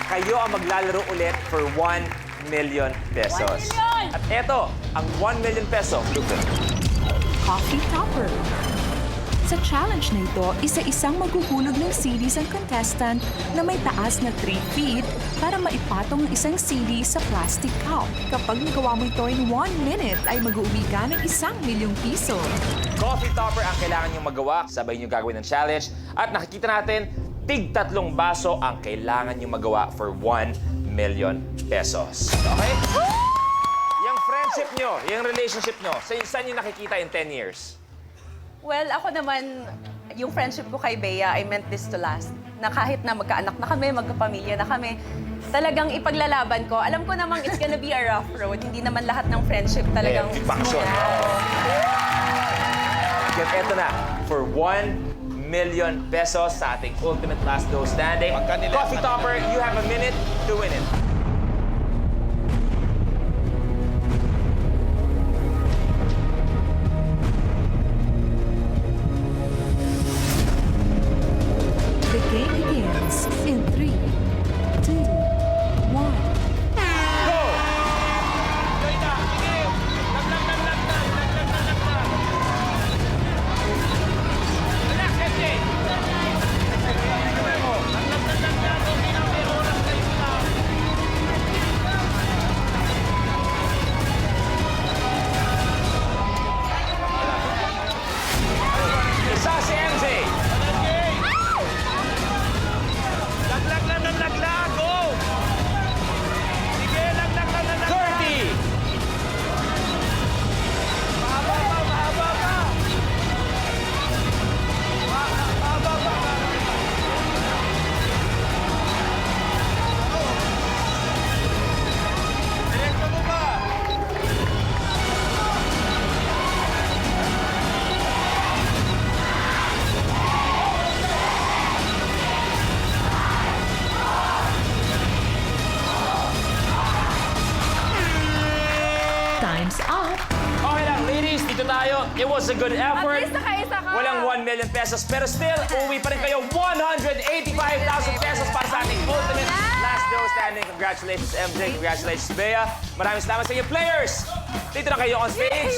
kayo ang maglalaro ulit for 1 million pesos. 1 million! At eto, ang 1 million peso blueprint. Coffee Topper. Sa challenge na ito, isa-isang maghuhulog ng CDs ang contestant na may taas na 3 feet para maipatong ang isang CD sa plastic cup. Kapag nagawa mo ito in 1 minute, ay mag-uwi ka ng 1 milyong piso. Coffee topper ang kailangan niyong magawa. Sabay niyo gagawin ng challenge. At nakikita natin, tig 3 baso ang kailangan niyong magawa for 1 million pesos. Okay? Yung friendship niyo, yung relationship niyo, saan niyo nakikita in 10 years? Well, ako naman, yung friendship ko kay Bea, I meant this to last. Na kahit na magkaanak na kami, magkapamilya na kami, talagang ipaglalaban ko. Alam ko namang it's gonna be a rough road. Hindi naman lahat ng friendship talagang Big passion. Kaya eto na, for 1 million pesos sa ating ultimate last dose standing. Coffee topper, you have a minute to win it. The game begins in 3, 2, 1. Go! Isa si MJ. Go! Sige, 30. Mahaba pa. Direkto mo ba? Time's up. Okay lang, ladies, dito tayo. It was a good effort. At least nakaisa ka. Walang 1 million pesos, pero still, uwi pa rin kayo 185,000 pesos para sa ating ultimate last dose standing. Congratulations, MJ. Congratulations, Bea. Maraming salamat sa inyo, players. Dito na kayo on stage.